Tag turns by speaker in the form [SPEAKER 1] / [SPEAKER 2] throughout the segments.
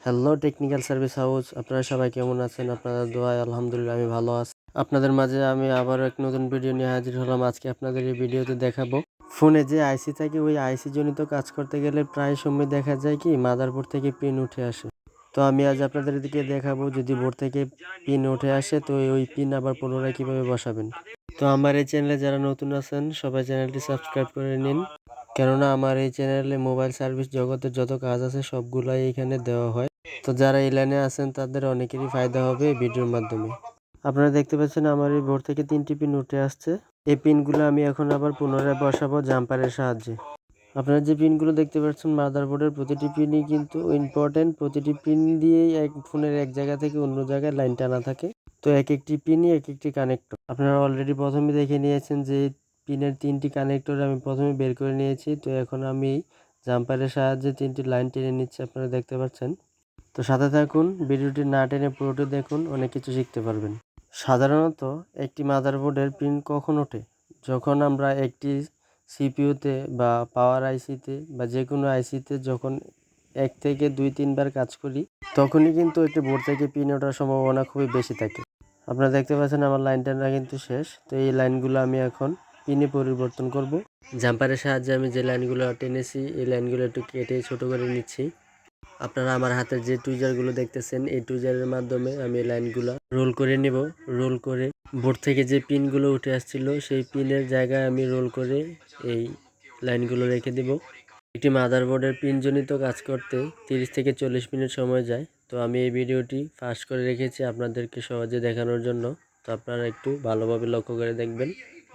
[SPEAKER 1] Hello technical service house, আপনারা সবাই কেমন আছেন? আপনাদের দোয়ায় আলহামদুলিল্লাহ আমি ভালো আছি। আপনাদের মাঝে আমি আবারও এক নতুন ভিডিও নিয়ে হাজির হলাম। আজকে আপনাদের এই ভিডিওতে দেখাবো ফোনে যে আইসি থাকে ওই আইসি জনিত কাজ করতে গেলে প্রায় সময় দেখা যায় কি মাদারবোর্ড থেকে পিন উঠে আসে। তো আমি আজ আপনাদের দিকে দেখাবো যদি বোর্ড থেকে পিন উঠে আসে তো ওই পিন আবার পুনরায় কিভাবে বসাবেন। তো আমার এই চ্যানেলে যারা নতুন আছেন সবাই চ্যানেলটি সাবস্ক্রাইব করে নিন, কেননা আমার এই চ্যানেলে মোবাইল সার্ভিস জগতের যত কাজ আছে সবগুলাই এখানে দেওয়া হয়। তো যারা এই লাইনে আছেন তাদের অনেকেরই ফায়দা হবে এই ভিডিওর মাধ্যমে। আপনারা দেখতে পাচ্ছেন আমার এই বোর্ড থেকে 3টি পিন উঠে আসছে। এই পিনগুলো আমি এখন আবার পুনরায় বসাবো জাম্পারের সাহায্যে। আপনারা যে পিনগুলো দেখতে পাচ্ছেন মাদারবোর্ডের প্রতিটি পিনই কিন্তু ইম্পর্টেন্ট। প্রতিটি পিন দিয়েই এক ফোনের এক জায়গা থেকে অন্য জায়গায় লাইন টানা থাকে। তো এক একটি পিনই এক একটি কানেক্টর। আপনারা অলরেডি প্রথমে দেখে নিয়েছেন যে পিনের 3টি কানেক্টর আমি প্রথমে বের করে নিয়েছি। তো এখন আমি জাম্পারের সাহায্যে 3টি লাইন টেনে নিচ্ছি, আপনারা দেখতে পাচ্ছেন। তো সাথে থাকুন, ভিডিওটি না টেনে পুরোটি দেখুন, অনেক কিছু শিখতে পারবেন। সাধারণত একটি মাদারবোর্ডের পিন কখন ওঠে? যখন আমরা একটি সিপিইউতে বা পাওয়ার আইসিতে বা যে কোনো আইসিতে যখন 1 থেকে 2-3 বার কাজ করি, তখনই কিন্তু একটি বোর্ড থেকে পিন ওঠার সম্ভাবনা খুবই বেশি থাকে। আপনারা দেখতে পাচ্ছেন আমার লাইন টানা কিন্তু শেষ। তো এই লাইনগুলো আমি এখন পিনে পরিবর্তন করব। জাম্পারের সাহায্যে আমি যে লাইনগুলো টেনেছি এই লাইনগুলো একটু কেটে ছোট করে নিচ্ছি। আপনারা আমার হাতের যে টুইজারগুলো দেখতেছেন এই টুইজারের মাধ্যমে আমি লাইনগুলো রোল করে নেব। রোল করে বোর্ড থেকে যে পিনগুলো উঠে আসছিল সেই পিনের জায়গায় আমি রোল করে এই লাইনগুলো রেখে দেব। একটি মাদারবোর্ডের পিনজনিত কাজ করতে 30 থেকে 40 মিনিট সময় যায়। তো আমি এই ভিডিওটি ফাস্ট করে রেখেছি আপনাদেরকে সহজে দেখানোর জন্য। তো আপনারা একটু ভালোভাবে লক্ষ্য করে দেখবেন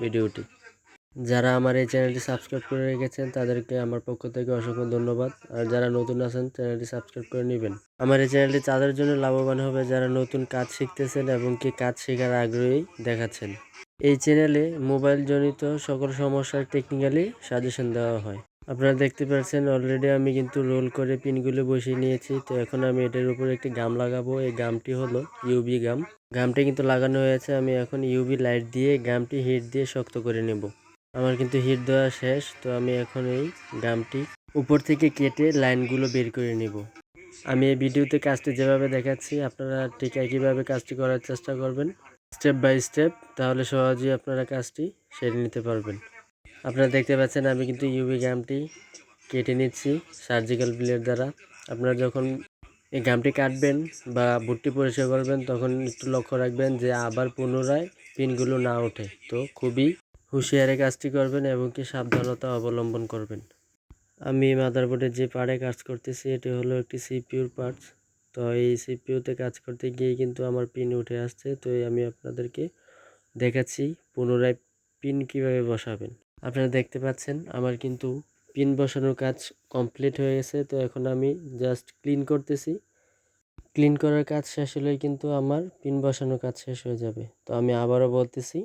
[SPEAKER 1] ভিডিওটি। যারা আমার এই চ্যানেলটি সাবস্ক্রাইব করে রেখেছেন তাদেরকে আমার পক্ষ থেকে অসংখ্য ধন্যবাদ। আর যারা নতুন আছেন চ্যানেলটি সাবস্ক্রাইব করে নেবেন। আমার এই চ্যানেলটি তাদের জন্য লাভবান হবে যারা নতুন কাজ শিখতেছেন এবং কি কাজ শেখার আগ্রহী দেখাচ্ছেন। এই চ্যানেলে মোবাইল জনিত সকল সমস্যার টেকনিক্যালি সাজেশন দেওয়া হয়। আপনারা দেখতে পাচ্ছেন অলরেডি আমি কিন্তু রোল করে পিনগুলো বসিয়ে নিয়েছি। তো এখন আমি এটার উপর একটি গাম লাগাবো। এই গামটি হলো ইউভি গাম। গামটি কিন্তু লাগানো হয়েছে। আমি এখন ইউভি লাইট দিয়ে গামটি হিট দিয়ে শক্ত করে নেব। আমার কিন্তু হিট দেওয়া শেষ। তো আমি এখন এই গামটি উপর থেকে কেটে লাইনগুলো বের করে নেব। আমি এই ভিডিওতে কাজটি যেভাবে দেখাচ্ছি আপনারা ঠিক একইভাবে কাজটি করার চেষ্টা করবেন স্টেপ বাই স্টেপ, তাহলে সহজেই আপনারা কাজটি সেরে নিতে পারবেন। আপনারা দেখতে পাচ্ছেন আমি কিন্তু ইউভি গামটি কেটে নিচ্ছি সার্জিক্যাল ব্লেড দ্বারা। আপনারা যখন এই গামটি কাটবেন বা বুটটি পরিষ্কার করবেন তখন একটু লক্ষ্য রাখবেন যে আবার পুনরায় পিনগুলো না ওঠে। তো খুবই হুঁশিয়ারে কাজটি করবেন এবং কি সাবধানতা অবলম্বন করবেন। আমি মাদারবোর্ডের যে পার্টে কাজ করতেছি এটি হলো একটি সিপিইউর পার্টস। তো এই সিপিইউতে কাজ করতে গিয়ে কিন্তু আমার পিন উঠে আসছে। তো আমি আপনাদেরকে দেখাচ্ছি পুনরায় পিন কিভাবে বসাবেন। আপনারা দেখতে পাচ্ছেন আমার কিন্তু পিন বসানোর কাজ কমপ্লিট হয়ে গেছে। তো এখন আমি জাস্ট ক্লিন করতেছি। ক্লিন করার কাজ শেষ হলেই কিন্তু আমার পিন বসানোর কাজ শেষ হয়ে যাবে। তো আমি আবারও বলতেছি,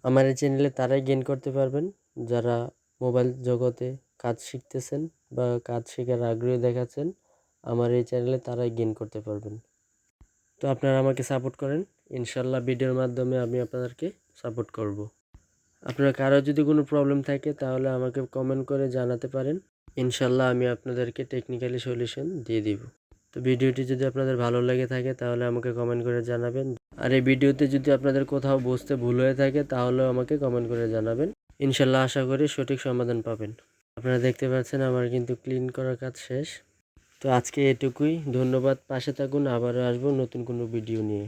[SPEAKER 1] আমার এই চ্যানেলে তারাই গেইন করতে পারবেন যারা মোবাইল জগতে কাজ শিখতেছেন বা কাজ শেখার আগ্রহ দেখাচ্ছেন। আমার এই চ্যানেলে তারাই গেইন করতে পারবেন। তো আপনারা আমাকে সাপোর্ট করেন, ইনশাল্লাহ ভিডিওর মাধ্যমে আমি আপনাদেরকে সাপোর্ট করব। আপনার কারো যদি কোনো প্রবলেম থাকে তাহলে আমাকে কমেন্ট করে জানাতে পারেন, ইনশাল্লাহ আমি আপনাদেরকে টেকনিক্যালি সলিউশন দিয়ে দিব। তো ভিডিওটি যদি আপনাদের ভালো লেগে থাকে তাহলে আমাকে কমেন্ট করে জানাবেন। আর এই ভিডিওতে যদি আপনাদের কোথাও বুঝতে ভুল হয়ে থাকে তাহলেও আমাকে কমেন্ট করে জানাবেন, ইনশাল্লাহ আশা করি সঠিক সমাধান পাবেন। আপনারা দেখতে পাচ্ছেন আমার কিন্তু ক্লিন করার কাজ শেষ। তো আজকে এটুকুই, ধন্যবাদ। পাশে থাকুন, আবারও আসবো নতুন কোনো ভিডিও নিয়ে।